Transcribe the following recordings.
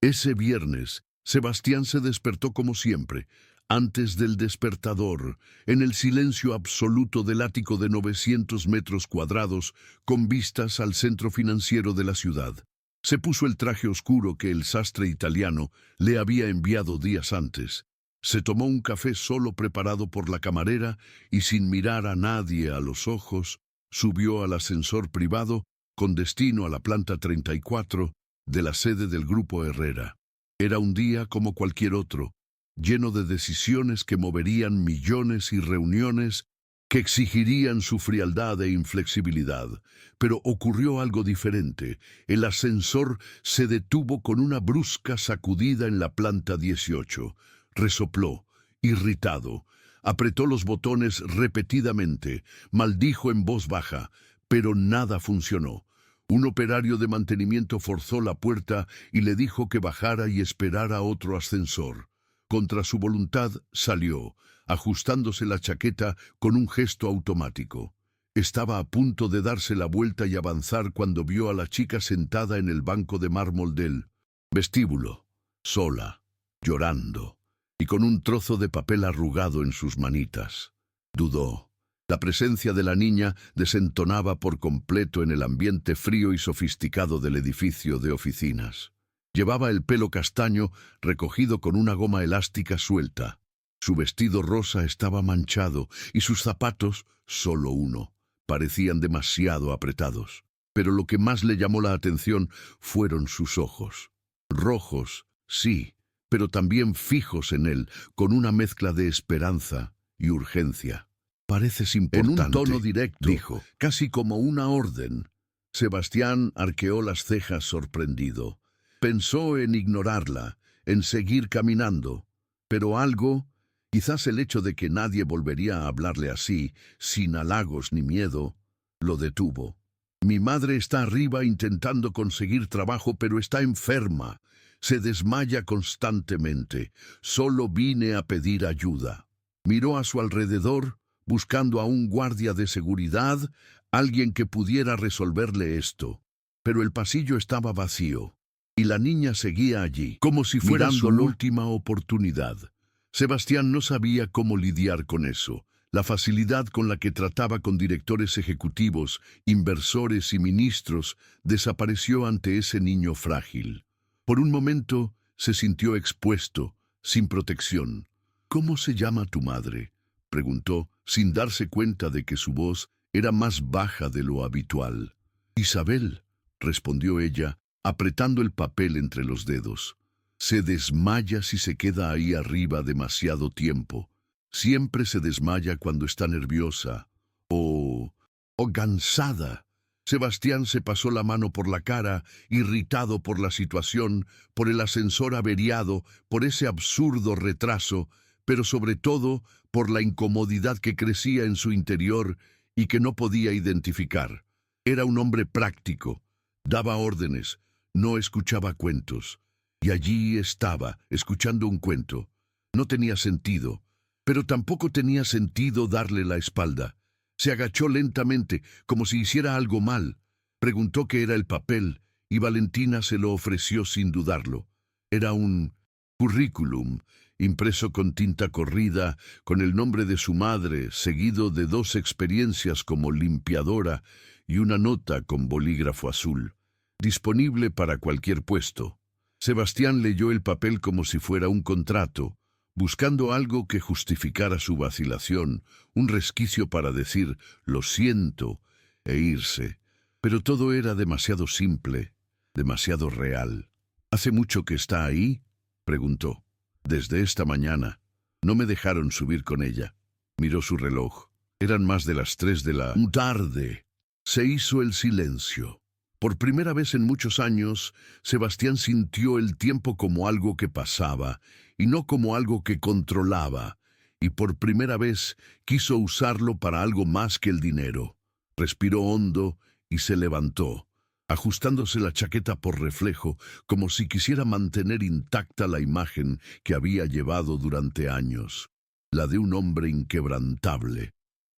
Ese viernes, Sebastián se despertó como siempre, antes del despertador, en el silencio absoluto del ático de 900 metros cuadrados, con vistas al centro financiero de la ciudad. Se puso el traje oscuro que el sastre italiano le había enviado días antes. Se tomó un café solo preparado por la camarera y sin mirar a nadie a los ojos, subió al ascensor privado con destino a la planta 34 de la sede del Grupo Herrera. Era un día como cualquier otro, lleno de decisiones que moverían millones y reuniones que exigirían su frialdad e inflexibilidad. Pero ocurrió algo diferente. El ascensor se detuvo con una brusca sacudida en la planta 18. Resopló, irritado, apretó los botones repetidamente, maldijo en voz baja, pero nada funcionó. Un operario de mantenimiento forzó la puerta y le dijo que bajara y esperara otro ascensor. Contra su voluntad salió, ajustándose la chaqueta con un gesto automático. Estaba a punto de darse la vuelta y avanzar cuando vio a la chica sentada en el banco de mármol del vestíbulo, sola, llorando, y con un trozo de papel arrugado en sus manitas. Dudó. La presencia de la niña desentonaba por completo en el ambiente frío y sofisticado del edificio de oficinas. Llevaba el pelo castaño recogido con una goma elástica suelta. Su vestido rosa estaba manchado y sus zapatos, solo uno, parecían demasiado apretados. Pero lo que más le llamó la atención fueron sus ojos. Rojos, sí, pero también fijos en él, con una mezcla de esperanza y urgencia. «Pareces importante», en un tono directo, dijo, casi como una orden. Sebastián arqueó las cejas sorprendido. Pensó en ignorarla, en seguir caminando, pero algo, quizás el hecho de que nadie volvería a hablarle así, sin halagos ni miedo, lo detuvo. «Mi madre está arriba intentando conseguir trabajo, pero está enferma. Se desmaya constantemente. Solo vine a pedir ayuda». Miró a su alrededor, buscando a un guardia de seguridad, alguien que pudiera resolverle esto. Pero el pasillo estaba vacío, y la niña seguía allí, como si fuera su última oportunidad. Sebastián no sabía cómo lidiar con eso. La facilidad con la que trataba con directores ejecutivos, inversores y ministros desapareció ante ese niño frágil. Por un momento se sintió expuesto, sin protección. «¿Cómo se llama tu madre?», preguntó, sin darse cuenta de que su voz era más baja de lo habitual. «Isabel», respondió ella, apretando el papel entre los dedos. «Se desmaya si se queda ahí arriba demasiado tiempo. Siempre se desmaya cuando está nerviosa o cansada». Sebastián se pasó la mano por la cara, irritado por la situación, por el ascensor averiado, por ese absurdo retraso, pero sobre todo por la incomodidad que crecía en su interior y que no podía identificar. Era un hombre práctico, daba órdenes, no escuchaba cuentos. Y allí estaba, escuchando un cuento. No tenía sentido, pero tampoco tenía sentido darle la espalda. Se agachó lentamente, como si hiciera algo mal. Preguntó qué era el papel, y Valentina se lo ofreció sin dudarlo. Era un currículum, impreso con tinta corrida, con el nombre de su madre, seguido de 2 experiencias como limpiadora y una nota con bolígrafo azul. Disponible para cualquier puesto. Sebastián leyó el papel como si fuera un contrato, buscando algo que justificara su vacilación, un resquicio para decir «lo siento» e irse. Pero todo era demasiado simple, demasiado real. «¿Hace mucho que está ahí?», preguntó. «Desde esta mañana. No me dejaron subir con ella». Miró su reloj. Eran más de las 3 de la tarde. Se hizo el silencio. Por primera vez en muchos años, Sebastián sintió el tiempo como algo que pasaba, y no como algo que controlaba, y por primera vez quiso usarlo para algo más que el dinero. Respiró hondo y se levantó, ajustándose la chaqueta por reflejo, como si quisiera mantener intacta la imagen que había llevado durante años, la de un hombre inquebrantable.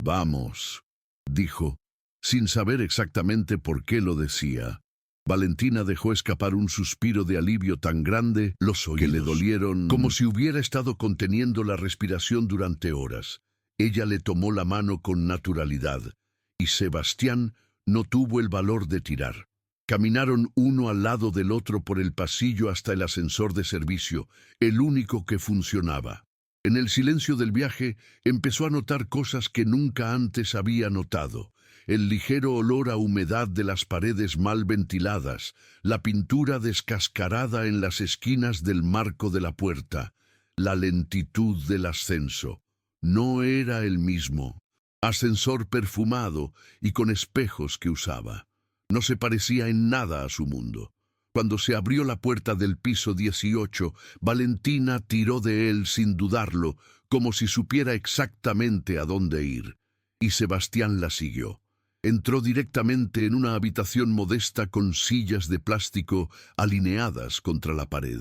«Vamos», dijo, sin saber exactamente por qué lo decía. Valentina dejó escapar un suspiro de alivio tan grande Los oídos. que le dolieron como si hubiera estado conteniendo la respiración durante horas. Ella le tomó la mano con naturalidad, y Sebastián no tuvo el valor de tirar. Caminaron uno al lado del otro por el pasillo hasta el ascensor de servicio, el único que funcionaba. En el silencio del viaje empezó a notar cosas que nunca antes había notado. El ligero olor a humedad de las paredes mal ventiladas, la pintura descascarada en las esquinas del marco de la puerta, la lentitud del ascenso. No era el mismo. Ascensor perfumado y con espejos que usaba. No se parecía en nada a su mundo. Cuando se abrió la puerta del piso 18, Valentina tiró de él sin dudarlo, como si supiera exactamente a dónde ir. Y Sebastián la siguió. Entró directamente en una habitación modesta con sillas de plástico alineadas contra la pared.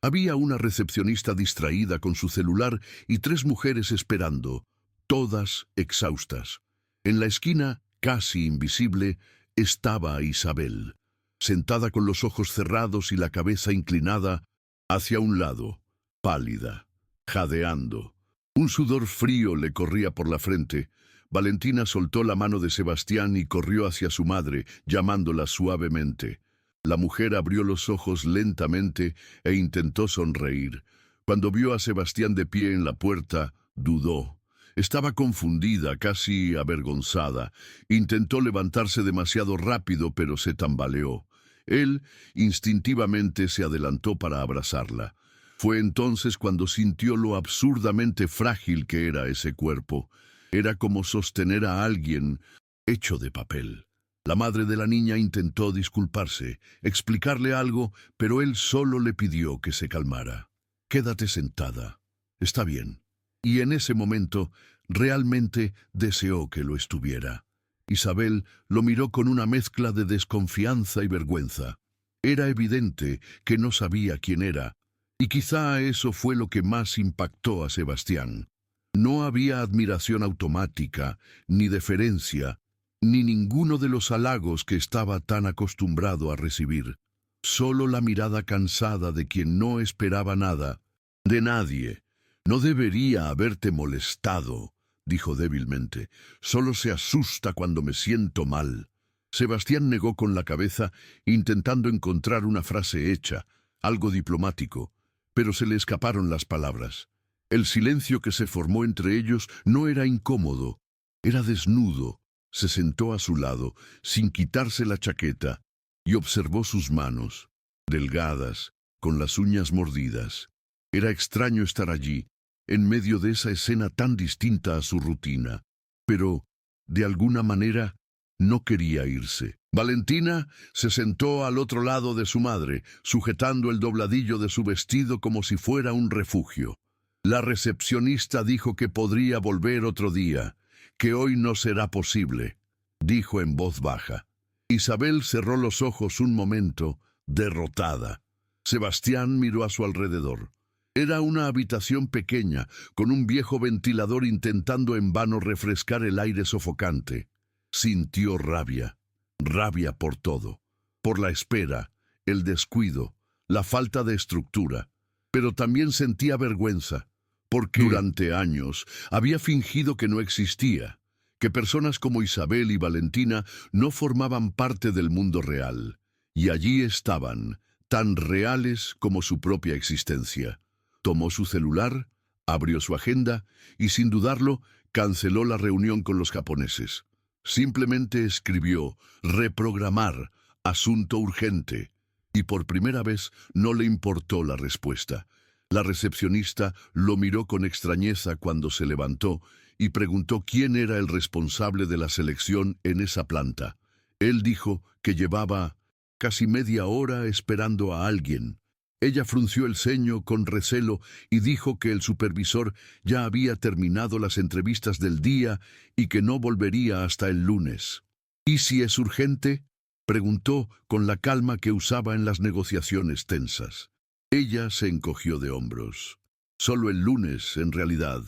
Había una recepcionista distraída con su celular y 3 mujeres esperando, todas exhaustas. En la esquina, casi invisible, estaba Isabel, sentada con los ojos cerrados y la cabeza inclinada hacia un lado, pálida, jadeando. Un sudor frío le corría por la frente. Valentina soltó la mano de Sebastián y corrió hacia su madre, llamándola suavemente. La mujer abrió los ojos lentamente e intentó sonreír. Cuando vio a Sebastián de pie en la puerta, dudó. Estaba confundida, casi avergonzada. Intentó levantarse demasiado rápido, pero se tambaleó. Él instintivamente se adelantó para abrazarla. Fue entonces cuando sintió lo absurdamente frágil que era ese cuerpo. Era como sostener a alguien hecho de papel. La madre de la niña intentó disculparse, explicarle algo, pero él solo le pidió que se calmara. «Quédate sentada. Está bien». Y en ese momento realmente deseó que lo estuviera. Isabel lo miró con una mezcla de desconfianza y vergüenza. Era evidente que no sabía quién era, y quizá eso fue lo que más impactó a Sebastián. No había admiración automática, ni deferencia, ni ninguno de los halagos que estaba tan acostumbrado a recibir. Solo la mirada cansada de quien no esperaba nada, de nadie. «No debería haberte molestado», dijo débilmente. «Solo se asusta cuando me siento mal». Sebastián negó con la cabeza, intentando encontrar una frase hecha, algo diplomático, pero se le escaparon las palabras. El silencio que se formó entre ellos no era incómodo, era desnudo. Se sentó a su lado, sin quitarse la chaqueta, y observó sus manos, delgadas, con las uñas mordidas. Era extraño estar allí, en medio de esa escena tan distinta a su rutina, pero, de alguna manera, no quería irse. Valentina se sentó al otro lado de su madre, sujetando el dobladillo de su vestido como si fuera un refugio. La recepcionista dijo que podría volver otro día, que hoy no será posible, dijo en voz baja. Isabel cerró los ojos un momento, derrotada. Sebastián miró a su alrededor. Era una habitación pequeña, con un viejo ventilador intentando en vano refrescar el aire sofocante. Sintió rabia, rabia por todo, por la espera, el descuido, la falta de estructura, pero también sentía vergüenza, porque durante años había fingido que no existía, que personas como Isabel y Valentina no formaban parte del mundo real, y allí estaban, tan reales como su propia existencia. Tomó su celular, abrió su agenda y, sin dudarlo, canceló la reunión con los japoneses. Simplemente escribió «reprogramar, asunto urgente», y por primera vez no le importó la respuesta. La recepcionista lo miró con extrañeza cuando se levantó y preguntó quién era el responsable de la selección en esa planta. Él dijo que llevaba casi media hora esperando a alguien. Ella frunció el ceño con recelo y dijo que el supervisor ya había terminado las entrevistas del día y que no volvería hasta el lunes. «¿Y si es urgente?», preguntó con la calma que usaba en las negociaciones tensas. Ella se encogió de hombros. Solo el lunes, en realidad.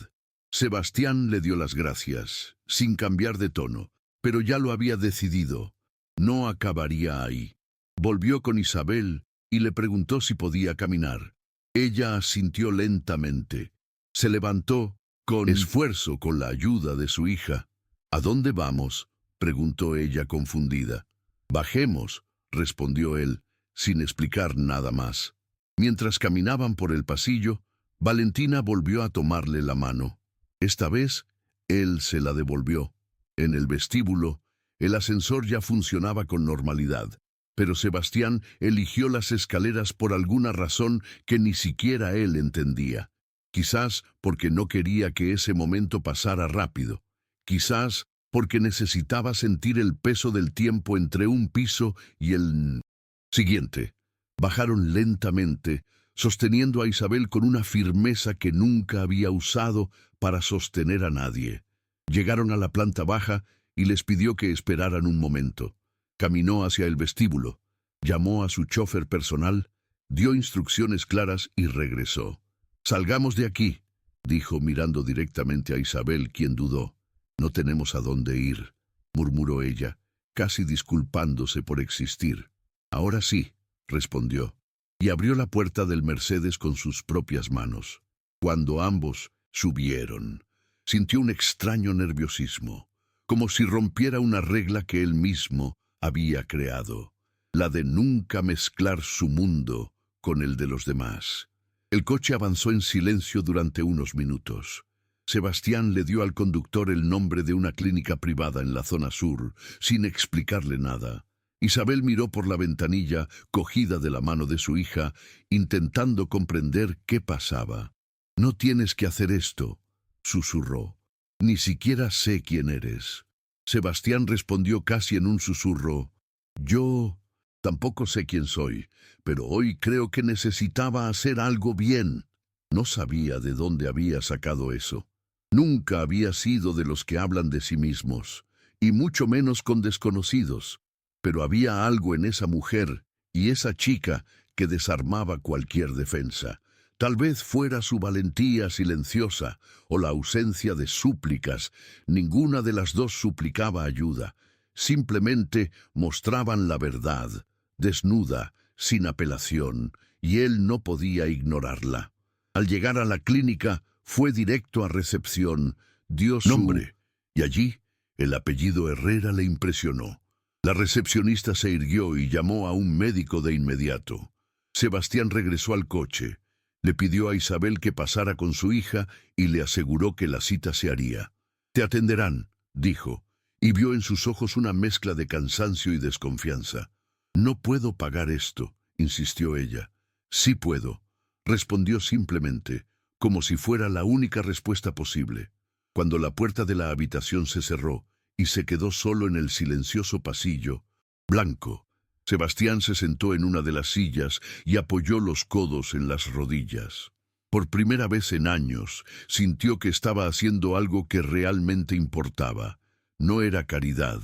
Sebastián le dio las gracias, sin cambiar de tono, pero ya lo había decidido. No acabaría ahí. Volvió con Isabel y le preguntó si podía caminar. Ella asintió lentamente. Se levantó con esfuerzo con la ayuda de su hija. ¿A dónde vamos?, preguntó ella confundida. Bajemos, respondió él, sin explicar nada más. Mientras caminaban por el pasillo, Valentina volvió a tomarle la mano. Esta vez, él se la devolvió. En el vestíbulo, el ascensor ya funcionaba con normalidad, pero Sebastián eligió las escaleras por alguna razón que ni siquiera él entendía. Quizás porque no quería que ese momento pasara rápido. Quizás porque necesitaba sentir el peso del tiempo entre un piso y el siguiente. Bajaron lentamente, sosteniendo a Isabel con una firmeza que nunca había usado para sostener a nadie. Llegaron a la planta baja y les pidió que esperaran un momento. Caminó hacia el vestíbulo, llamó a su chofer personal, dio instrucciones claras y regresó. «Salgamos de aquí», dijo mirando directamente a Isabel, quien dudó. «No tenemos a dónde ir», murmuró ella, casi disculpándose por existir. «Ahora sí», respondió, y abrió la puerta del Mercedes con sus propias manos. Cuando ambos subieron, sintió un extraño nerviosismo, como si rompiera una regla que él mismo había creado, la de nunca mezclar su mundo con el de los demás. El coche avanzó en silencio durante unos minutos. Sebastián le dio al conductor el nombre de una clínica privada en la zona sur, sin explicarle nada. Isabel miró por la ventanilla, cogida de la mano de su hija, intentando comprender qué pasaba. «No tienes que hacer esto», susurró. «Ni siquiera sé quién eres». Sebastián respondió casi en un susurro. «Yo tampoco sé quién soy, pero hoy creo que necesitaba hacer algo bien». No sabía de dónde había sacado eso. Nunca había sido de los que hablan de sí mismos, y mucho menos con desconocidos. Pero había algo en esa mujer y esa chica que desarmaba cualquier defensa. Tal vez fuera su valentía silenciosa o la ausencia de súplicas. Ninguna de las dos suplicaba ayuda. Simplemente mostraban la verdad, desnuda, sin apelación, y él no podía ignorarla. Al llegar a la clínica, fue directo a recepción, dio su nombre, y allí el apellido Herrera le impresionó. La recepcionista se irguió y llamó a un médico de inmediato. Sebastián regresó al coche. Le pidió a Isabel que pasara con su hija y le aseguró que la cita se haría. «Te atenderán», dijo, y vio en sus ojos una mezcla de cansancio y desconfianza. «No puedo pagar esto», insistió ella. «Sí puedo», respondió simplemente, como si fuera la única respuesta posible. Cuando la puerta de la habitación se cerró y se quedó solo en el silencioso pasillo, blanco, Sebastián se sentó en una de las sillas y apoyó los codos en las rodillas. Por primera vez en años, sintió que estaba haciendo algo que realmente importaba. No era caridad,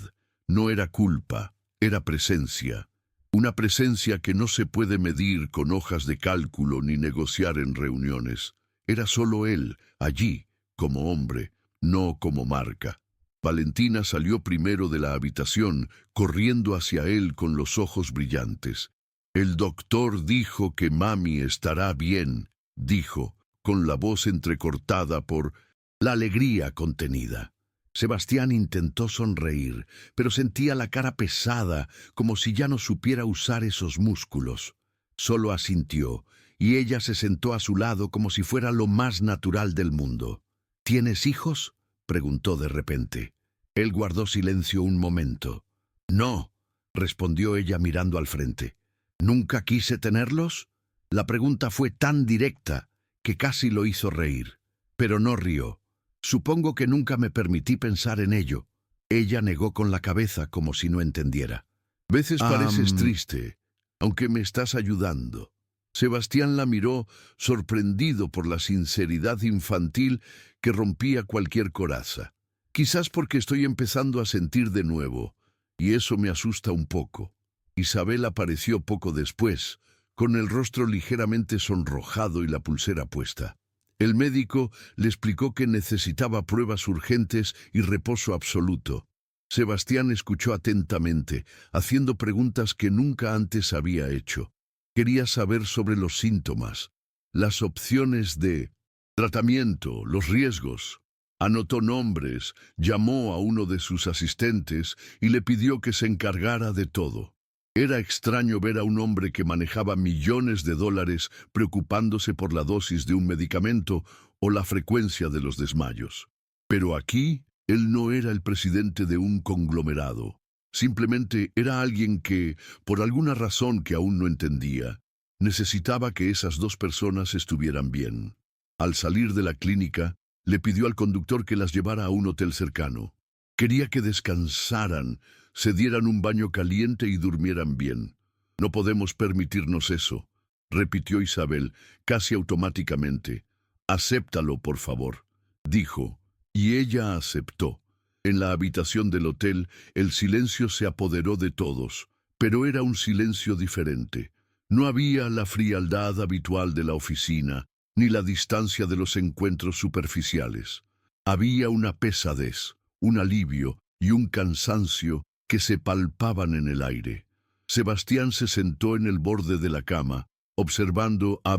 no era culpa, era presencia. Una presencia que no se puede medir con hojas de cálculo ni negociar en reuniones. Era solo él, allí, como hombre, no como marca. Valentina salió primero de la habitación, corriendo hacia él con los ojos brillantes. «El doctor dijo que mami estará bien», dijo, con la voz entrecortada por la alegría contenida. Sebastián intentó sonreír, pero sentía la cara pesada, como si ya no supiera usar esos músculos. Solo asintió, y ella se sentó a su lado como si fuera lo más natural del mundo. «¿Tienes hijos?», preguntó de repente. Él guardó silencio un momento. «No», respondió ella mirando al frente. «¿Nunca quise tenerlos?». La pregunta fue tan directa que casi lo hizo reír, pero no rió. «Supongo que nunca me permití pensar en ello». Ella negó con la cabeza como si no entendiera. «Veces pareces triste, aunque me estás ayudando». Sebastián la miró, sorprendido por la sinceridad infantil que rompía cualquier coraza. «Quizás porque estoy empezando a sentir de nuevo, y eso me asusta un poco». Isabel apareció poco después, con el rostro ligeramente sonrojado y la pulsera puesta. El médico le explicó que necesitaba pruebas urgentes y reposo absoluto. Sebastián escuchó atentamente, haciendo preguntas que nunca antes había hecho. Quería saber sobre los síntomas, las opciones de tratamiento, los riesgos. Anotó nombres, llamó a uno de sus asistentes y le pidió que se encargara de todo. Era extraño ver a un hombre que manejaba millones de dólares preocupándose por la dosis de un medicamento o la frecuencia de los desmayos. Pero aquí, él no era el presidente de un conglomerado. Simplemente era alguien que, por alguna razón que aún no entendía, necesitaba que esas dos personas estuvieran bien. Al salir de la clínica, le pidió al conductor que las llevara a un hotel cercano. Quería que descansaran, se dieran un baño caliente y durmieran bien. No podemos permitirnos eso, repitió Isabel, casi automáticamente. Acéptalo, por favor, dijo, y ella aceptó. En la habitación del hotel, el silencio se apoderó de todos, pero era un silencio diferente. No había la frialdad habitual de la oficina, ni la distancia de los encuentros superficiales. Había una pesadez, un alivio y un cansancio que se palpaban en el aire. Sebastián se sentó en el borde de la cama, observando a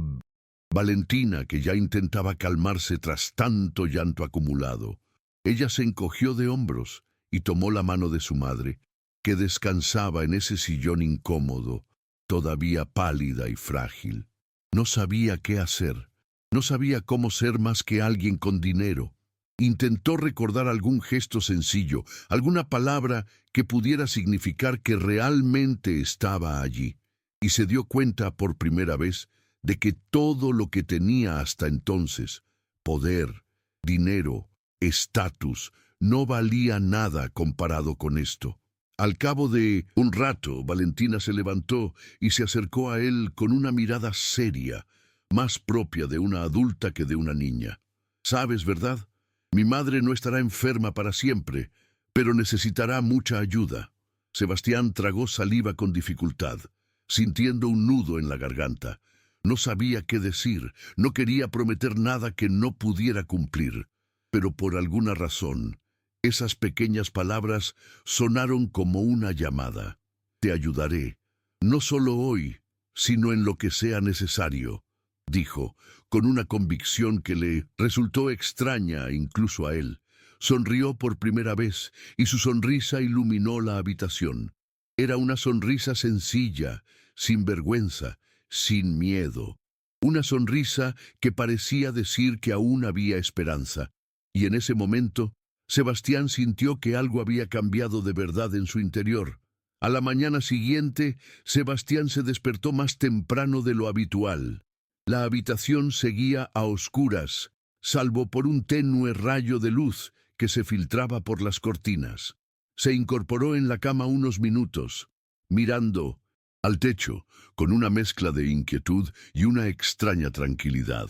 Valentina, que ya intentaba calmarse tras tanto llanto acumulado. Ella se encogió de hombros y tomó la mano de su madre, que descansaba en ese sillón incómodo, todavía pálida y frágil. No sabía qué hacer. No sabía cómo ser más que alguien con dinero. Intentó recordar algún gesto sencillo, alguna palabra que pudiera significar que realmente estaba allí, y se dio cuenta por primera vez de que todo lo que tenía hasta entonces, poder, dinero, estatus, no valía nada comparado con esto. Al cabo de un rato, Valentina se levantó y se acercó a él con una mirada seria, más propia de una adulta que de una niña. «Sabes, ¿verdad? Mi madre no estará enferma para siempre, pero necesitará mucha ayuda». Sebastián tragó saliva con dificultad, sintiendo un nudo en la garganta. No sabía qué decir, no quería prometer nada que no pudiera cumplir, pero por alguna razón, esas pequeñas palabras sonaron como una llamada. «Te ayudaré, no solo hoy, sino en lo que sea necesario», dijo, con una convicción que le resultó extraña incluso a él. Sonrió por primera vez y su sonrisa iluminó la habitación. Era una sonrisa sencilla, sin vergüenza, sin miedo. Una sonrisa que parecía decir que aún había esperanza. Y en ese momento, Sebastián sintió que algo había cambiado de verdad en su interior. A la mañana siguiente, Sebastián se despertó más temprano de lo habitual. La habitación seguía a oscuras, salvo por un tenue rayo de luz que se filtraba por las cortinas. Se incorporó en la cama unos minutos, mirando al techo, con una mezcla de inquietud y una extraña tranquilidad.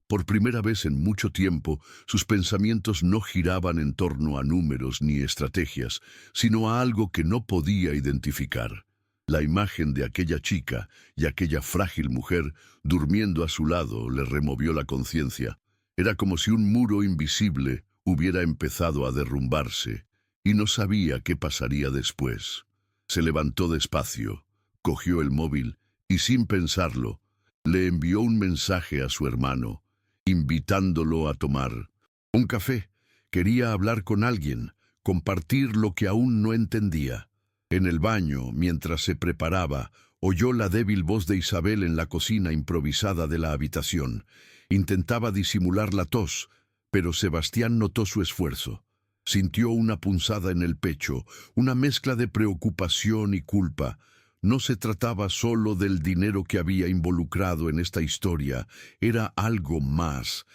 Por primera vez en mucho tiempo, sus pensamientos no giraban en torno a números ni estrategias, sino a algo que no podía identificar. La imagen de aquella chica y aquella frágil mujer durmiendo a su lado le removió la conciencia. Era como si un muro invisible hubiera empezado a derrumbarse, y no sabía qué pasaría después. Se levantó despacio, cogió el móvil y, sin pensarlo, le envió un mensaje a su hermano, invitándolo a tomar un café. Quería hablar con alguien, compartir lo que aún no entendía. En el baño, mientras se preparaba, oyó la débil voz de Isabel en la cocina improvisada de la habitación. Intentaba disimular la tos, pero Sebastián notó su esfuerzo. Sintió una punzada en el pecho, una mezcla de preocupación y culpa. No se trataba solo del dinero que había involucrado en esta historia, era algo más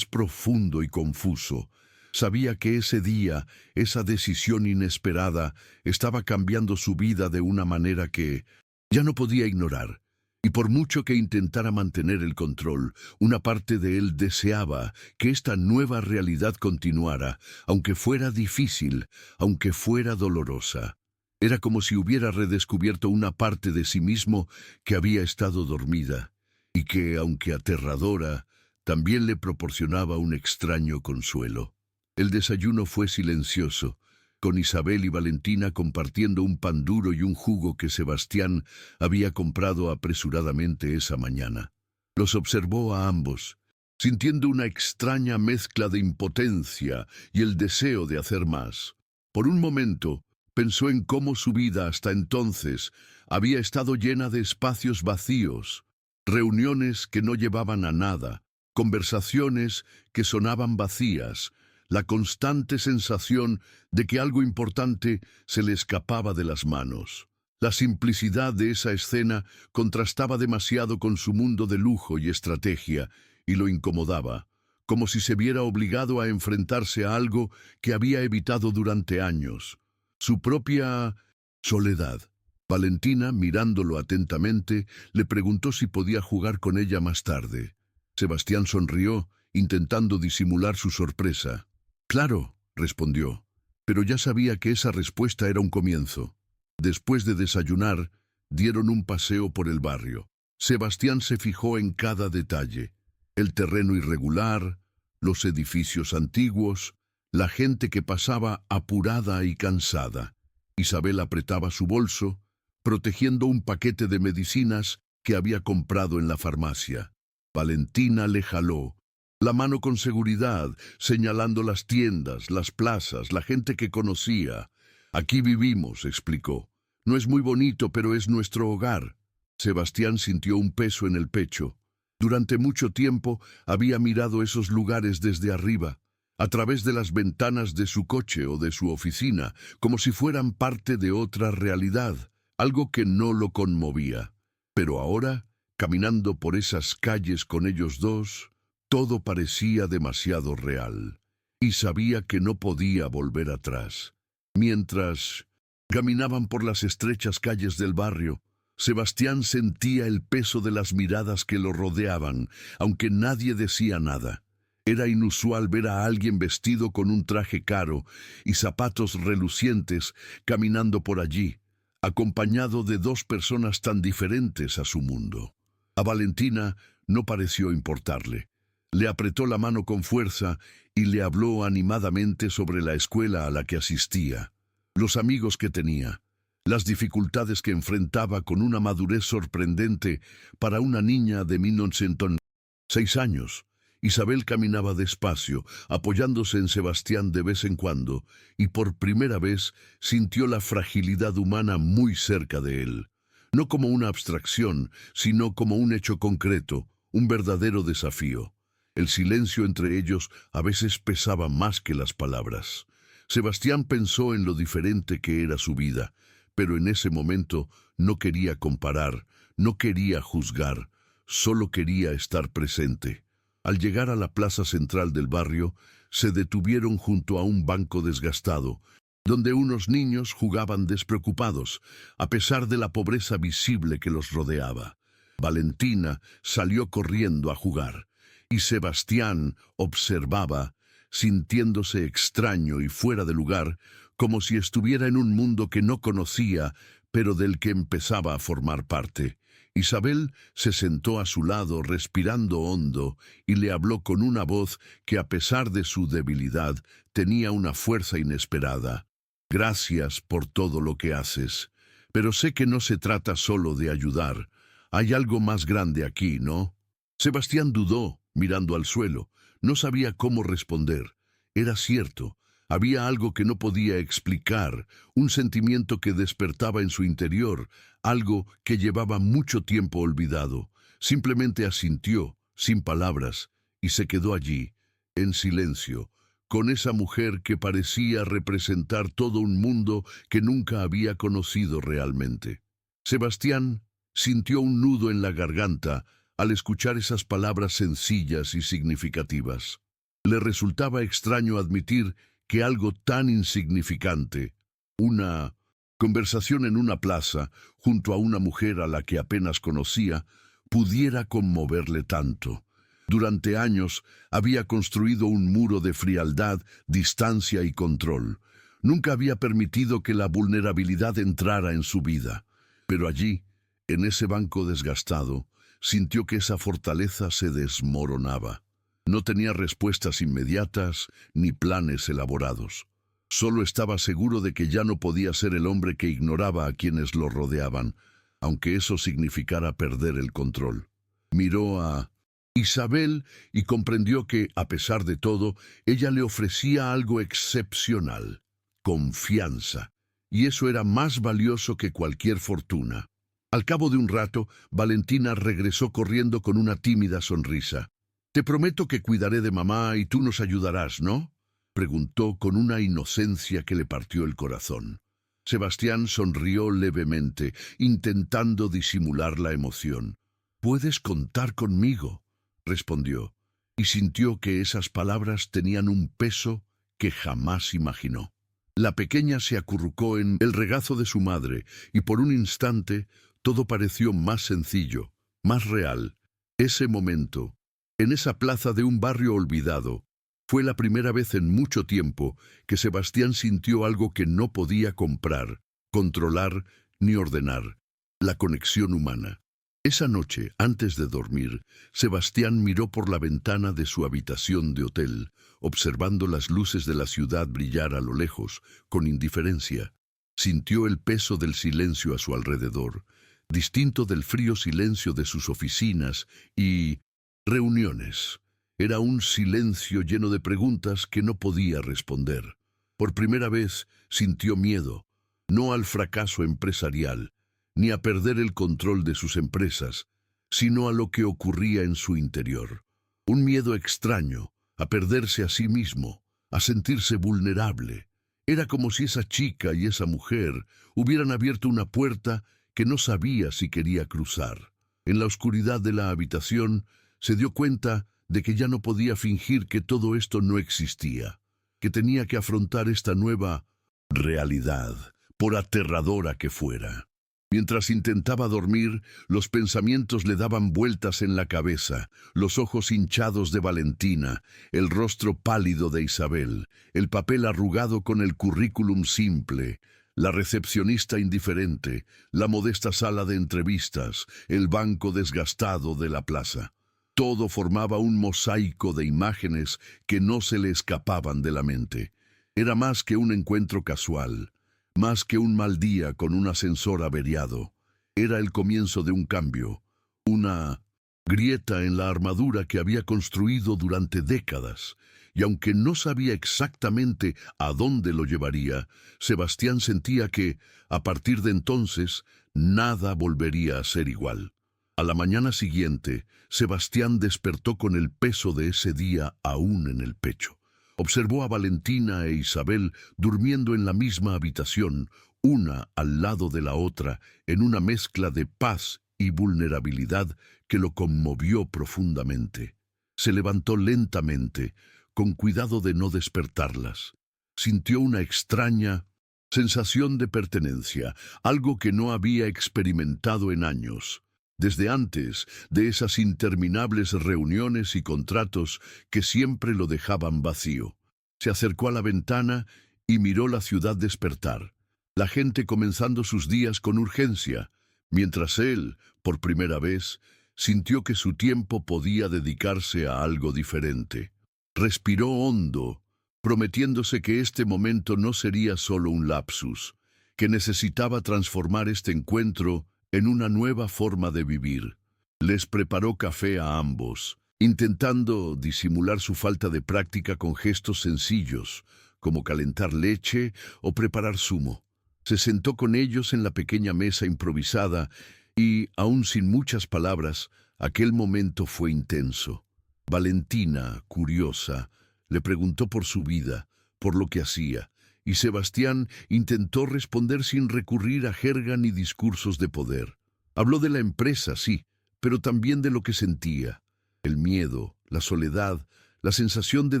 profundo y confuso. Sabía que ese día, esa decisión inesperada, estaba cambiando su vida de una manera que ya no podía ignorar. Y por mucho que intentara mantener el control, una parte de él deseaba que esta nueva realidad continuara, aunque fuera difícil, aunque fuera dolorosa. Era como si hubiera redescubierto una parte de sí mismo que había estado dormida, y que, aunque aterradora, también le proporcionaba un extraño consuelo. El desayuno fue silencioso, con Isabel y Valentina compartiendo un pan duro y un jugo que Sebastián había comprado apresuradamente esa mañana. Los observó a ambos, sintiendo una extraña mezcla de impotencia y el deseo de hacer más. Por un momento, pensó en cómo su vida hasta entonces había estado llena de espacios vacíos, reuniones que no llevaban a nada, conversaciones que sonaban vacías, la constante sensación de que algo importante se le escapaba de las manos. La simplicidad de esa escena contrastaba demasiado con su mundo de lujo y estrategia, y lo incomodaba, como si se viera obligado a enfrentarse a algo que había evitado durante años. Su propia soledad. Valentina, mirándolo atentamente, le preguntó si podía jugar con ella más tarde. Sebastián sonrió, intentando disimular su sorpresa. «Claro», respondió, pero ya sabía que esa respuesta era un comienzo. Después de desayunar, dieron un paseo por el barrio. Sebastián se fijó en cada detalle: el terreno irregular, los edificios antiguos, la gente que pasaba apurada y cansada. Isabel apretaba su bolso, protegiendo un paquete de medicinas que había comprado en la farmacia. Valentina le jaló la mano con seguridad, señalando las tiendas, las plazas, la gente que conocía. «Aquí vivimos», explicó. «No es muy bonito, pero es nuestro hogar». Sebastián sintió un peso en el pecho. Durante mucho tiempo había mirado esos lugares desde arriba, a través de las ventanas de su coche o de su oficina, como si fueran parte de otra realidad, algo que no lo conmovía. Pero ahora, caminando por esas calles con ellos dos, todo parecía demasiado real, y sabía que no podía volver atrás. Mientras caminaban por las estrechas calles del barrio, Sebastián sentía el peso de las miradas que lo rodeaban, aunque nadie decía nada. Era inusual ver a alguien vestido con un traje caro y zapatos relucientes caminando por allí, acompañado de dos personas tan diferentes a su mundo. A Valentina no pareció importarle. Le apretó la mano con fuerza y le habló animadamente sobre la escuela a la que asistía, los amigos que tenía, las dificultades que enfrentaba con una madurez sorprendente para una niña de 1906 años. Isabel caminaba despacio, apoyándose en Sebastián de vez en cuando, y por primera vez sintió la fragilidad humana muy cerca de él. No como una abstracción, sino como un hecho concreto, un verdadero desafío. El silencio entre ellos a veces pesaba más que las palabras. Sebastián pensó en lo diferente que era su vida, pero en ese momento no quería comparar, no quería juzgar, solo quería estar presente. Al llegar a la plaza central del barrio, se detuvieron junto a un banco desgastado, donde unos niños jugaban despreocupados, a pesar de la pobreza visible que los rodeaba. Valentina salió corriendo a jugar, y Sebastián observaba, sintiéndose extraño y fuera de lugar, como si estuviera en un mundo que no conocía, pero del que empezaba a formar parte. Isabel se sentó a su lado respirando hondo y le habló con una voz que, a pesar de su debilidad, tenía una fuerza inesperada. «Gracias por todo lo que haces, pero sé que no se trata solo de ayudar. Hay algo más grande aquí, ¿no?» Sebastián dudó, mirando al suelo. No sabía cómo responder. Era cierto. Había algo que no podía explicar, un sentimiento que despertaba en su interior, algo que llevaba mucho tiempo olvidado. Simplemente asintió, sin palabras, y se quedó allí, en silencio, con esa mujer que parecía representar todo un mundo que nunca había conocido realmente. Sebastián sintió un nudo en la garganta al escuchar esas palabras sencillas y significativas. Le resultaba extraño admitir que algo tan insignificante, una conversación en una plaza junto a una mujer a la que apenas conocía, pudiera conmoverle tanto. Durante años había construido un muro de frialdad, distancia y control. Nunca había permitido que la vulnerabilidad entrara en su vida. Pero allí, en ese banco desgastado, sintió que esa fortaleza se desmoronaba. No tenía respuestas inmediatas ni planes elaborados. Solo estaba seguro de que ya no podía ser el hombre que ignoraba a quienes lo rodeaban, aunque eso significara perder el control. Miró a Isabel y comprendió que, a pesar de todo, ella le ofrecía algo excepcional: confianza, y eso era más valioso que cualquier fortuna. Al cabo de un rato, Valentina regresó corriendo con una tímida sonrisa. «Te prometo que cuidaré de mamá y tú nos ayudarás, ¿no?», preguntó con una inocencia que le partió el corazón. Sebastián sonrió levemente, intentando disimular la emoción. «Puedes contar conmigo», respondió, y sintió que esas palabras tenían un peso que jamás imaginó. La pequeña se acurrucó en el regazo de su madre, y por un instante todo pareció más sencillo, más real. Ese momento, en esa plaza de un barrio olvidado, fue la primera vez en mucho tiempo que Sebastián sintió algo que no podía comprar, controlar ni ordenar: la conexión humana. Esa noche, antes de dormir, Sebastián miró por la ventana de su habitación de hotel, observando las luces de la ciudad brillar a lo lejos, con indiferencia. Sintió el peso del silencio a su alrededor, distinto del frío silencio de sus oficinas y reuniones. Era un silencio lleno de preguntas que no podía responder. Por primera vez sintió miedo, no al fracaso empresarial, ni a perder el control de sus empresas, sino a lo que ocurría en su interior. Un miedo extraño, a perderse a sí mismo, a sentirse vulnerable. Era como si esa chica y esa mujer hubieran abierto una puerta que no sabía si quería cruzar. En la oscuridad de la habitación se dio cuenta de que ya no podía fingir que todo esto no existía, que tenía que afrontar esta nueva realidad, por aterradora que fuera. Mientras intentaba dormir, los pensamientos le daban vueltas en la cabeza: los ojos hinchados de Valentina, el rostro pálido de Isabel, el papel arrugado con el currículum simple, la recepcionista indiferente, la modesta sala de entrevistas, el banco desgastado de la plaza. Todo formaba un mosaico de imágenes que no se le escapaban de la mente. Era más que un encuentro casual, más que un mal día con un ascensor averiado. Era el comienzo de un cambio, una grieta en la armadura que había construido durante décadas. Y aunque no sabía exactamente a dónde lo llevaría, Sebastián sentía que, a partir de entonces, nada volvería a ser igual. A la mañana siguiente, Sebastián despertó con el peso de ese día aún en el pecho. Observó a Valentina e Isabel durmiendo en la misma habitación, una al lado de la otra, en una mezcla de paz y vulnerabilidad que lo conmovió profundamente. Se levantó lentamente, con cuidado de no despertarlas. Sintió una extraña sensación de pertenencia, algo que no había experimentado en años, desde antes de esas interminables reuniones y contratos que siempre lo dejaban vacío. Se acercó a la ventana y miró la ciudad despertar, la gente comenzando sus días con urgencia, mientras él, por primera vez, sintió que su tiempo podía dedicarse a algo diferente. Respiró hondo, prometiéndose que este momento no sería solo un lapsus, que necesitaba transformar este encuentro en una nueva forma de vivir. Les preparó café a ambos, intentando disimular su falta de práctica con gestos sencillos, como calentar leche o preparar zumo. Se sentó con ellos en la pequeña mesa improvisada y, aun sin muchas palabras, aquel momento fue intenso. Valentina, curiosa, le preguntó por su vida, por lo que hacía, y Sebastián intentó responder sin recurrir a jerga ni discursos de poder. Habló de la empresa, sí, pero también de lo que sentía: el miedo, la soledad, la sensación de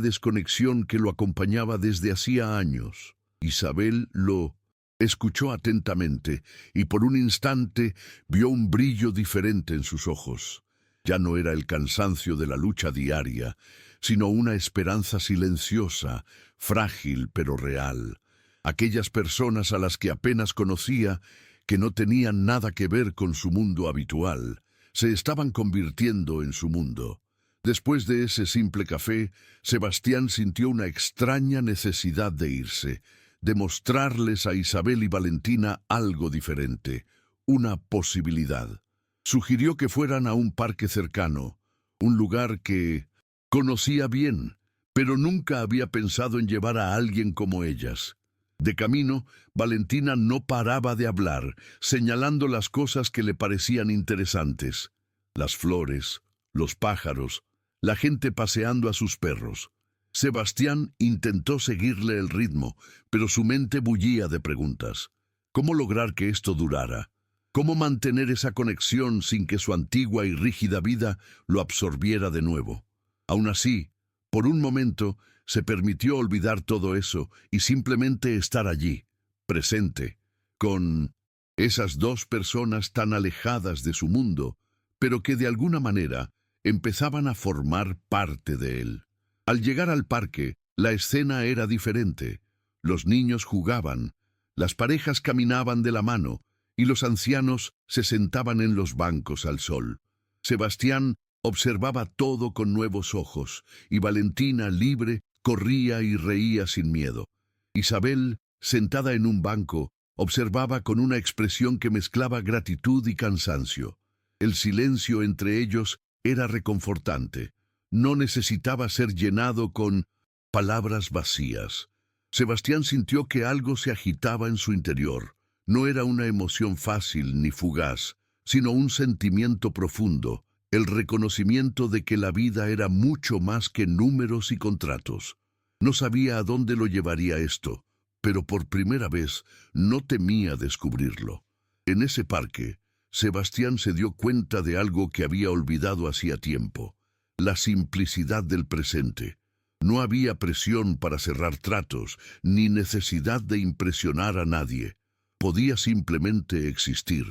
desconexión que lo acompañaba desde hacía años. Isabel lo escuchó atentamente y por un instante vio un brillo diferente en sus ojos. Ya no era el cansancio de la lucha diaria, sino una esperanza silenciosa, frágil pero real. Aquellas personas a las que apenas conocía, que no tenían nada que ver con su mundo habitual, se estaban convirtiendo en su mundo. Después de ese simple café, Sebastián sintió una extraña necesidad de irse, de mostrarles a Isabel y Valentina algo diferente, una posibilidad. Sugirió que fueran a un parque cercano, un lugar que conocía bien, pero nunca había pensado en llevar a alguien como ellas. De camino, Valentina no paraba de hablar, señalando las cosas que le parecían interesantes. Las flores, los pájaros, la gente paseando a sus perros. Sebastián intentó seguirle el ritmo, pero su mente bullía de preguntas. ¿Cómo lograr que esto durara? ¿Cómo mantener esa conexión sin que su antigua y rígida vida lo absorbiera de nuevo? Aún así, por un momento, se permitió olvidar todo eso y simplemente estar allí, presente, con esas dos personas tan alejadas de su mundo, pero que de alguna manera empezaban a formar parte de él. Al llegar al parque, la escena era diferente. Los niños jugaban, las parejas caminaban de la mano y los ancianos se sentaban en los bancos al sol. Sebastián observaba todo con nuevos ojos y Valentina, libre, corría y reía sin miedo. Isabel, sentada en un banco, observaba con una expresión que mezclaba gratitud y cansancio. El silencio entre ellos era reconfortante. No necesitaba ser llenado con palabras vacías. Sebastián sintió que algo se agitaba en su interior. No era una emoción fácil ni fugaz, sino un sentimiento profundo, el reconocimiento de que la vida era mucho más que números y contratos. No sabía a dónde lo llevaría esto, pero por primera vez no temía descubrirlo. En ese parque, Sebastián se dio cuenta de algo que había olvidado hacía tiempo: la simplicidad del presente. No había presión para cerrar tratos, ni necesidad de impresionar a nadie. Podía simplemente existir.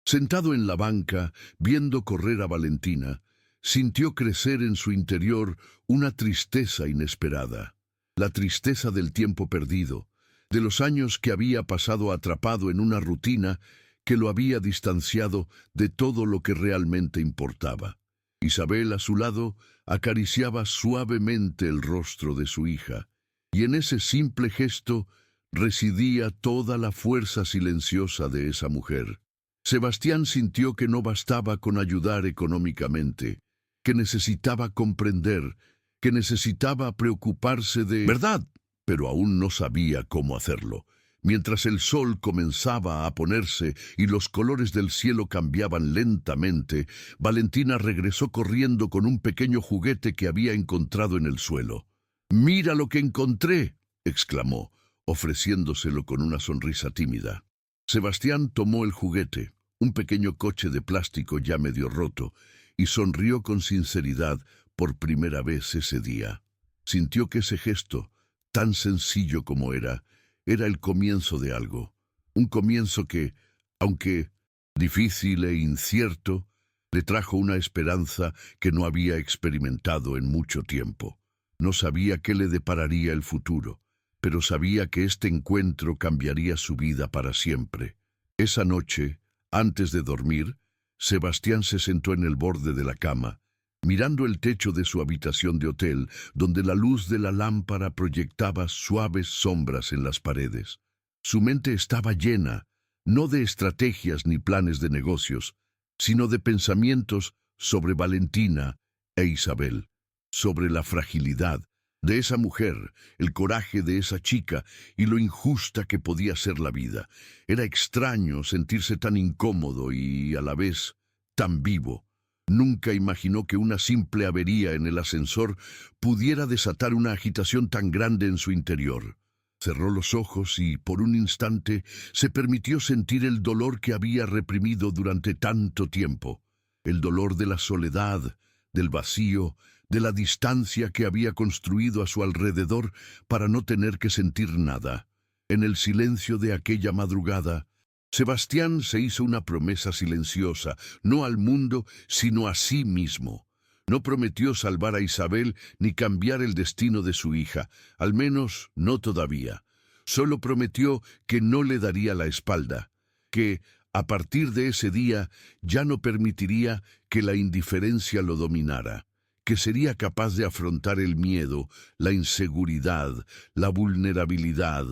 Sentado en la banca, viendo correr a Valentina, sintió crecer en su interior una tristeza inesperada. La tristeza del tiempo perdido, de los años que había pasado atrapado en una rutina que lo había distanciado de todo lo que realmente importaba. Isabel, a su lado, acariciaba suavemente el rostro de su hija, y en ese simple gesto residía toda la fuerza silenciosa de esa mujer. Sebastián sintió que no bastaba con ayudar económicamente, que necesitaba comprender, que necesitaba preocuparse de verdad, pero aún no sabía cómo hacerlo. Mientras el sol comenzaba a ponerse y los colores del cielo cambiaban lentamente, Valentina regresó corriendo con un pequeño juguete que había encontrado en el suelo. «¡Mira lo que encontré!», exclamó, ofreciéndoselo con una sonrisa tímida. Sebastián tomó el juguete, un pequeño coche de plástico ya medio roto, y sonrió con sinceridad por primera vez ese día. Sintió que ese gesto, tan sencillo como era el comienzo de algo. Un comienzo que, aunque difícil e incierto, le trajo una esperanza que no había experimentado en mucho tiempo. No sabía qué le depararía el futuro, pero sabía que este encuentro cambiaría su vida para siempre. Esa noche, antes de dormir, Sebastián se sentó en el borde de la cama, mirando el techo de su habitación de hotel, donde la luz de la lámpara proyectaba suaves sombras en las paredes. Su mente estaba llena, no de estrategias ni planes de negocios, sino de pensamientos sobre Valentina e Isabel, sobre la fragilidad de esa mujer, el coraje de esa chica y lo injusta que podía ser la vida. Era extraño sentirse tan incómodo y, a la vez, tan vivo. Nunca imaginó que una simple avería en el ascensor pudiera desatar una agitación tan grande en su interior. Cerró los ojos y, por un instante, se permitió sentir el dolor que había reprimido durante tanto tiempo. El dolor de la soledad, del vacío, de la distancia que había construido a su alrededor para no tener que sentir nada. En el silencio de aquella madrugada, Sebastián se hizo una promesa silenciosa, no al mundo, sino a sí mismo. No prometió salvar a Isabel ni cambiar el destino de su hija, al menos no todavía. Solo prometió que no le daría la espalda, que, a partir de ese día, ya no permitiría que la indiferencia lo dominara, que sería capaz de afrontar el miedo, la inseguridad, la vulnerabilidad,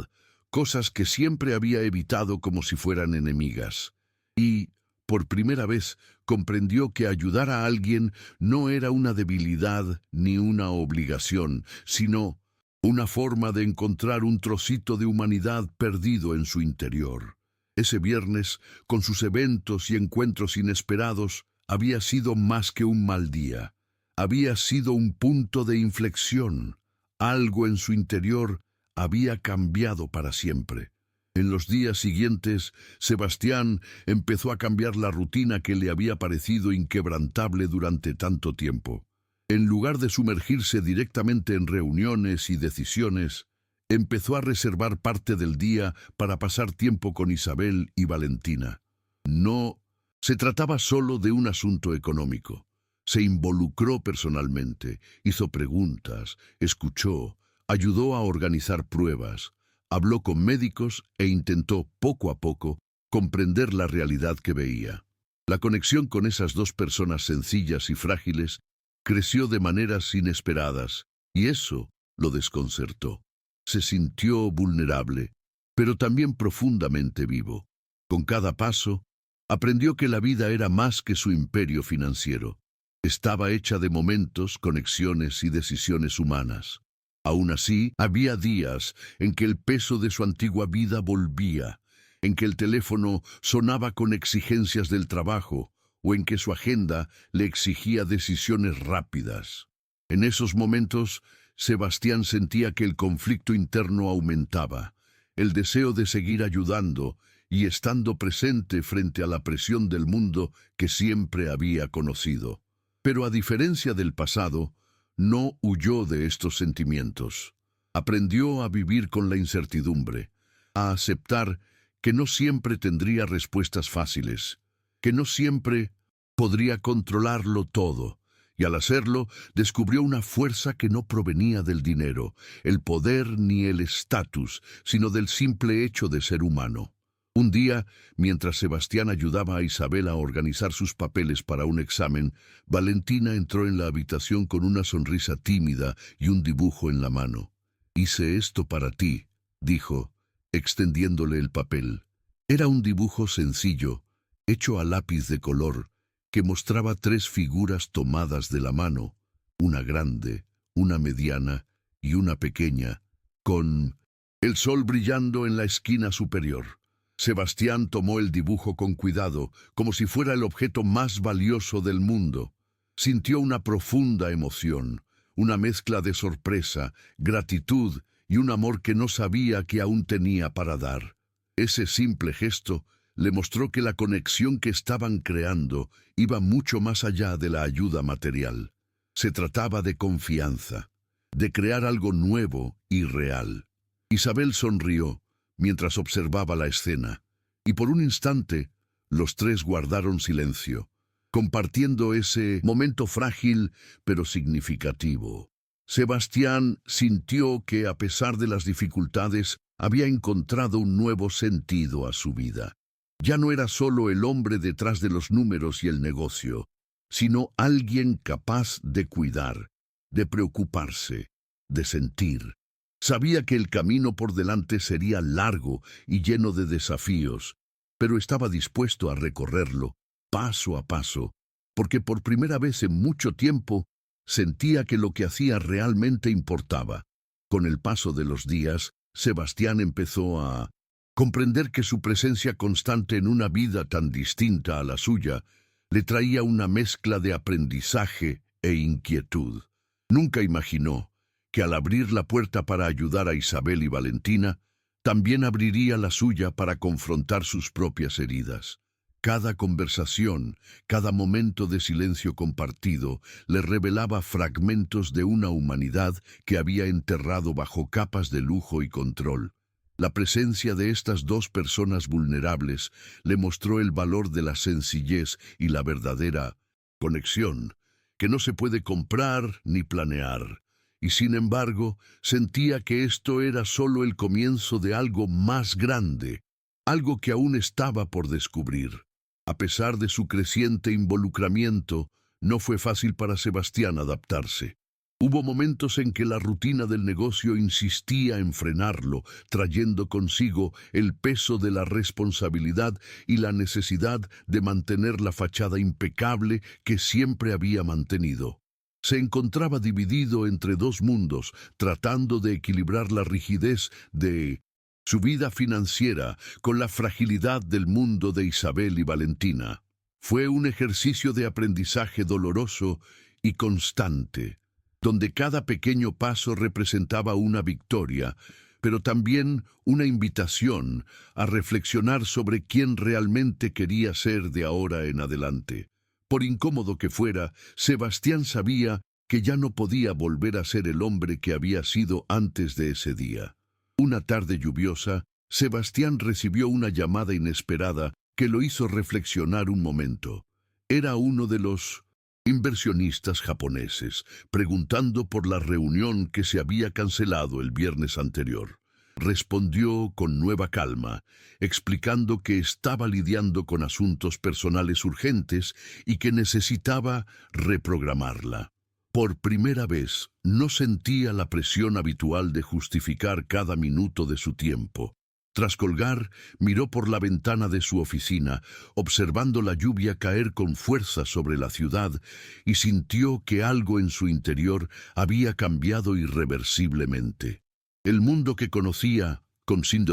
cosas que siempre había evitado como si fueran enemigas. Y, por primera vez, comprendió que ayudar a alguien no era una debilidad ni una obligación, sino una forma de encontrar un trocito de humanidad perdido en su interior. Ese viernes, con sus eventos y encuentros inesperados, había sido más que un mal día. Había sido un punto de inflexión. Algo en su interior había cambiado para siempre. En los días siguientes, Sebastián empezó a cambiar la rutina que le había parecido inquebrantable durante tanto tiempo. En lugar de sumergirse directamente en reuniones y decisiones, empezó a reservar parte del día para pasar tiempo con Isabel y Valentina. No se trataba solo de un asunto económico. Se involucró personalmente, hizo preguntas, escuchó, ayudó a organizar pruebas, habló con médicos e intentó, poco a poco, comprender la realidad que veía. La conexión con esas dos personas sencillas y frágiles creció de maneras inesperadas, y eso lo desconcertó. Se sintió vulnerable, pero también profundamente vivo. Con cada paso, aprendió que la vida era más que su imperio financiero. Estaba hecha de momentos, conexiones y decisiones humanas. Aún así, había días en que el peso de su antigua vida volvía, en que el teléfono sonaba con exigencias del trabajo, o en que su agenda le exigía decisiones rápidas. En esos momentos, Sebastián sentía que el conflicto interno aumentaba, el deseo de seguir ayudando y estando presente frente a la presión del mundo que siempre había conocido. Pero a diferencia del pasado, no huyó de estos sentimientos. Aprendió a vivir con la incertidumbre, a aceptar que no siempre tendría respuestas fáciles, que no siempre podría controlarlo todo, y al hacerlo descubrió una fuerza que no provenía del dinero, el poder ni el estatus, sino del simple hecho de ser humano. Un día, mientras Sebastián ayudaba a Isabel a organizar sus papeles para un examen, Valentina entró en la habitación con una sonrisa tímida y un dibujo en la mano. «Hice esto para ti», dijo, extendiéndole el papel. Era un dibujo sencillo, hecho a lápiz de color, que mostraba 3 figuras tomadas de la mano, una grande, una mediana y una pequeña, con el sol brillando en la esquina superior. Sebastián tomó el dibujo con cuidado, como si fuera el objeto más valioso del mundo. Sintió una profunda emoción, una mezcla de sorpresa, gratitud y un amor que no sabía que aún tenía para dar. Ese simple gesto le mostró que la conexión que estaban creando iba mucho más allá de la ayuda material. Se trataba de confianza, de crear algo nuevo y real. Isabel sonrió mientras observaba la escena, y por un instante los 3 guardaron silencio, compartiendo ese momento frágil pero significativo. Sebastián sintió que, a pesar de las dificultades, había encontrado un nuevo sentido a su vida. Ya no era solo el hombre detrás de los números y el negocio, sino alguien capaz de cuidar, de preocuparse, de sentir. Sabía que el camino por delante sería largo y lleno de desafíos, pero estaba dispuesto a recorrerlo, paso a paso, porque por primera vez en mucho tiempo sentía que lo que hacía realmente importaba. Con el paso de los días, Sebastián empezó a comprender que su presencia constante en una vida tan distinta a la suya le traía una mezcla de aprendizaje e inquietud. Nunca imaginó que al abrir la puerta para ayudar a Isabel y Valentina, también abriría la suya para confrontar sus propias heridas. Cada conversación, cada momento de silencio compartido, le revelaba fragmentos de una humanidad que había enterrado bajo capas de lujo y control. La presencia de estas 2 personas vulnerables le mostró el valor de la sencillez y la verdadera conexión, que no se puede comprar ni planear. Y sin embargo, sentía que esto era solo el comienzo de algo más grande, algo que aún estaba por descubrir. A pesar de su creciente involucramiento, No fue fácil para Sebastián adaptarse. Hubo momentos en que la rutina del negocio insistía en frenarlo, trayendo consigo el peso de la responsabilidad y la necesidad de mantener la fachada impecable que siempre había mantenido. Se encontraba dividido entre dos mundos, tratando de equilibrar la rigidez de su vida financiera con la fragilidad del mundo de Isabel y Valentina. Fue un ejercicio de aprendizaje doloroso y constante, donde cada pequeño paso representaba una victoria, pero también una invitación a reflexionar sobre quién realmente quería ser de ahora en adelante. Por incómodo que fuera, Sebastián sabía que ya no podía volver a ser el hombre que había sido antes de ese día. Una tarde lluviosa, Sebastián recibió una llamada inesperada que lo hizo reflexionar un momento. Era uno de los inversionistas japoneses, preguntando por la reunión que se había cancelado el viernes anterior. Respondió con nueva calma, explicando que estaba lidiando con asuntos personales urgentes y que necesitaba reprogramarla. Por primera vez, no sentía la presión habitual de justificar cada minuto de su tiempo. Tras colgar, miró por la ventana de su oficina, observando la lluvia caer con fuerza sobre la ciudad, y sintió que algo en su interior había cambiado irreversiblemente. El mundo que conocía, con sus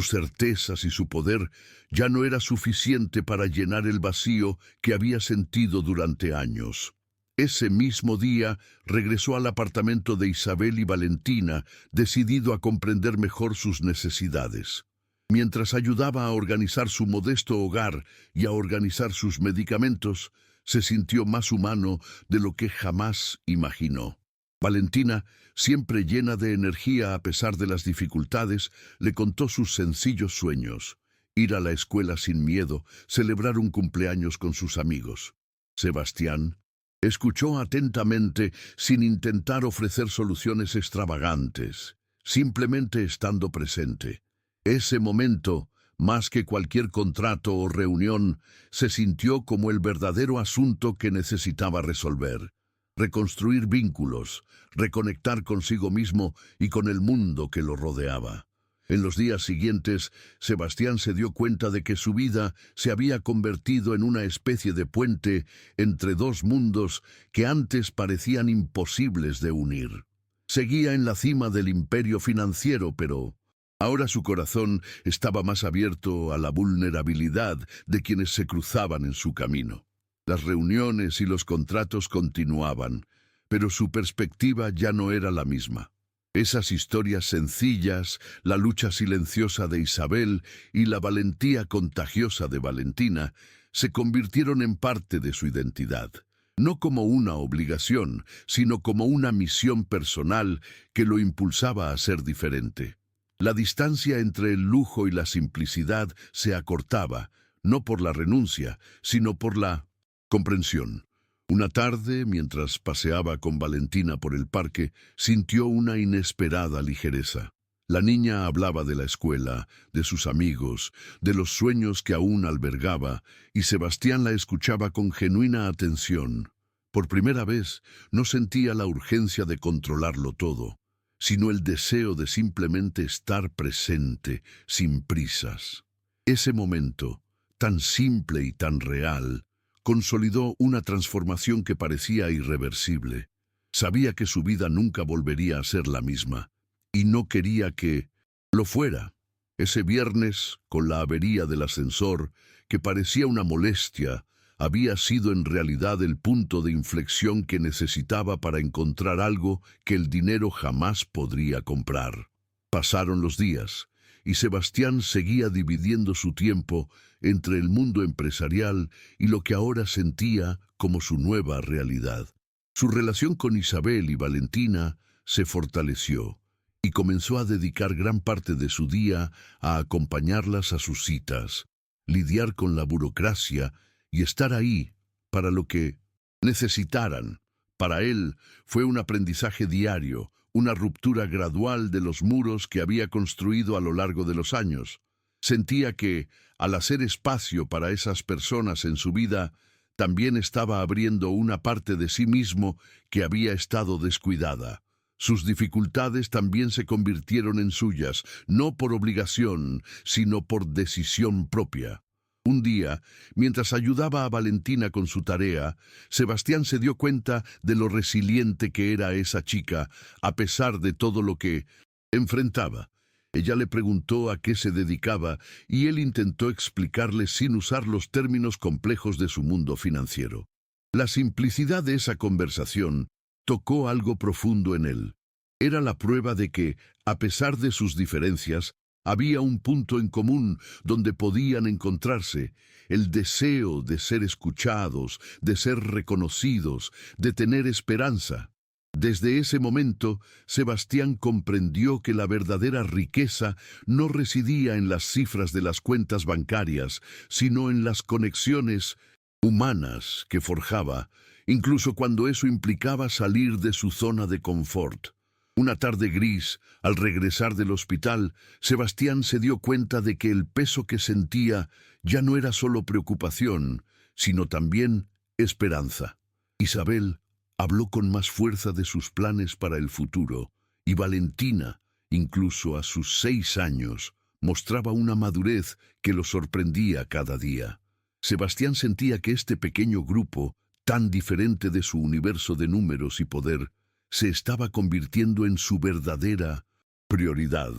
certezas y su poder, ya no era suficiente para llenar el vacío que había sentido durante años. Ese mismo día regresó al apartamento de Isabel y Valentina, decidido a comprender mejor sus necesidades. Mientras ayudaba a organizar su modesto hogar y a organizar sus medicamentos, se sintió más humano de lo que jamás imaginó. Valentina, siempre llena de energía a pesar de las dificultades, le contó sus sencillos sueños: ir a la escuela sin miedo, celebrar un cumpleaños con sus amigos. Sebastián escuchó atentamente sin intentar ofrecer soluciones extravagantes, simplemente estando presente. Ese momento, más que cualquier contrato o reunión, se sintió como el verdadero asunto que necesitaba resolver. Reconstruir vínculos, reconectar consigo mismo y con el mundo que lo rodeaba. En los días siguientes, Sebastián se dio cuenta de que su vida se había convertido en una especie de puente entre dos mundos que antes parecían imposibles de unir. Seguía en la cima del imperio financiero, pero ahora su corazón estaba más abierto a la vulnerabilidad de quienes se cruzaban en su camino. Las reuniones y los contratos continuaban, pero su perspectiva ya no era la misma. Esas historias sencillas, la lucha silenciosa de Isabel y la valentía contagiosa de Valentina, se convirtieron en parte de su identidad, no como una obligación, sino como una misión personal que lo impulsaba a ser diferente. La distancia entre el lujo y la simplicidad se acortaba, no por la renuncia, sino por la comprensión. Una tarde, mientras paseaba con Valentina por el parque, sintió una inesperada ligereza. La niña hablaba de la escuela, de sus amigos, de los sueños que aún albergaba, y Sebastián la escuchaba con genuina atención. Por primera vez, no sentía la urgencia de controlarlo todo, sino el deseo de simplemente estar presente, sin prisas. Ese momento, tan simple y tan real, consolidó una transformación que parecía irreversible. Sabía que su vida nunca volvería a ser la misma, y no quería que lo fuera. Ese viernes, con la avería del ascensor, que parecía una molestia, había sido en realidad el punto de inflexión que necesitaba para encontrar algo que el dinero jamás podría comprar. Pasaron los días, y Sebastián seguía dividiendo su tiempo entre el mundo empresarial y lo que ahora sentía como su nueva realidad. Su relación con Isabel y Valentina se fortaleció y comenzó a dedicar gran parte de su día a acompañarlas a sus citas, lidiar con la burocracia y estar ahí para lo que necesitaran. Para él fue un aprendizaje diario, una ruptura gradual de los muros que había construido a lo largo de los años. Sentía que, al hacer espacio para esas personas en su vida, También estaba abriendo una parte de sí mismo que había estado descuidada. Sus dificultades también se convirtieron en suyas, no por obligación, sino por decisión propia. Un día, mientras ayudaba a Valentina con su tarea, Sebastián se dio cuenta de lo resiliente que era esa chica, a pesar de todo lo que enfrentaba. Ella le preguntó a qué se dedicaba y él intentó explicarle sin usar los términos complejos de su mundo financiero. La simplicidad de esa conversación tocó algo profundo en él. Era la prueba de que, a pesar de sus diferencias, había un punto en común donde podían encontrarse: el deseo de ser escuchados, de ser reconocidos, de tener esperanza. Desde ese momento, Sebastián comprendió que la verdadera riqueza no residía en las cifras de las cuentas bancarias, sino en las conexiones humanas que forjaba, incluso cuando eso implicaba salir de su zona de confort. Una tarde gris, al regresar del hospital, Sebastián se dio cuenta de que el peso que sentía ya no era solo preocupación, sino también esperanza. Isabel habló con más fuerza de sus planes para el futuro, y Valentina, incluso a sus 6 años, mostraba una madurez que lo sorprendía cada día. Sebastián sentía que este pequeño grupo, tan diferente de su universo de números y poder, se estaba convirtiendo en su verdadera prioridad.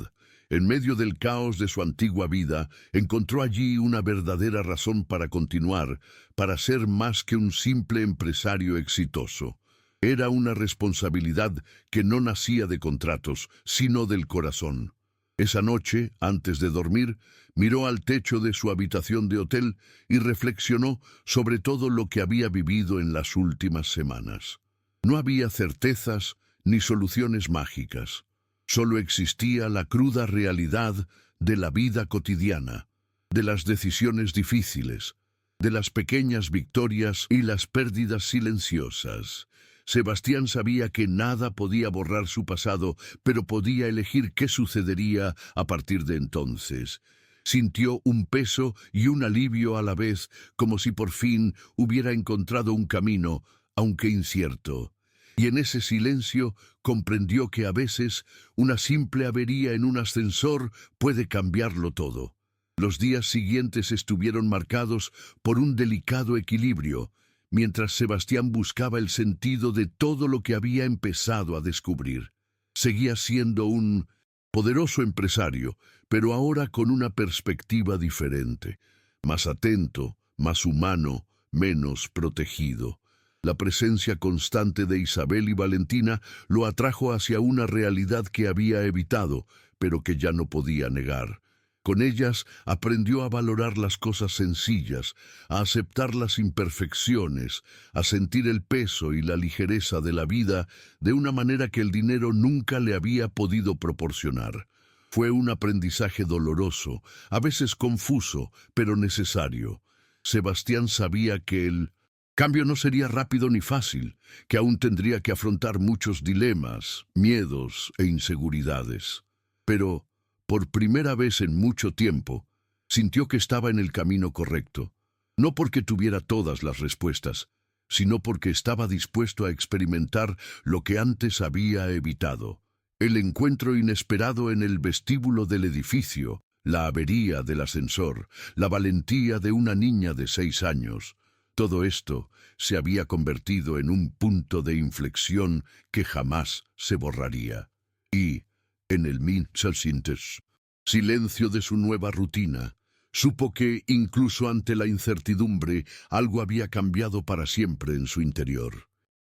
En medio del caos de su antigua vida, encontró allí una verdadera razón para continuar, para ser más que un simple empresario exitoso. Era una responsabilidad que no nacía de contratos, sino del corazón. Esa noche, antes de dormir, miró al techo de su habitación de hotel y reflexionó sobre todo lo que había vivido en las últimas semanas. No había certezas ni soluciones mágicas. Solo existía la cruda realidad de la vida cotidiana, de las decisiones difíciles, de las pequeñas victorias y las pérdidas silenciosas. Sebastián sabía que nada podía borrar su pasado, pero podía elegir qué sucedería a partir de entonces. Sintió un peso y un alivio a la vez, como si por fin hubiera encontrado un camino, aunque incierto. Y en ese silencio comprendió que a veces una simple avería en un ascensor puede cambiarlo todo. Los días siguientes estuvieron marcados por un delicado equilibrio, mientras Sebastián buscaba el sentido de todo lo que había empezado a descubrir. Seguía siendo un poderoso empresario, pero ahora con una perspectiva diferente, más atento, más humano, menos protegido. La presencia constante de Isabel y Valentina lo atrajo hacia una realidad que había evitado, pero que ya no podía negar. Con ellas aprendió a valorar las cosas sencillas, a aceptar las imperfecciones, a sentir el peso y la ligereza de la vida de una manera que el dinero nunca le había podido proporcionar. Fue un aprendizaje doloroso, a veces confuso, pero necesario. Sebastián sabía que el cambio no sería rápido ni fácil, que aún tendría que afrontar muchos dilemas, miedos e inseguridades. Pero por primera vez en mucho tiempo, sintió que estaba en el camino correcto, no porque tuviera todas las respuestas, sino porque estaba dispuesto a experimentar lo que antes había evitado. El encuentro inesperado en el vestíbulo del edificio, la avería del ascensor, la valentía de una niña de 6 años, todo esto se había convertido en un punto de inflexión que jamás se borraría. Y en el silencio de su nueva rutina, supo que, incluso ante la incertidumbre, algo había cambiado para siempre en su interior.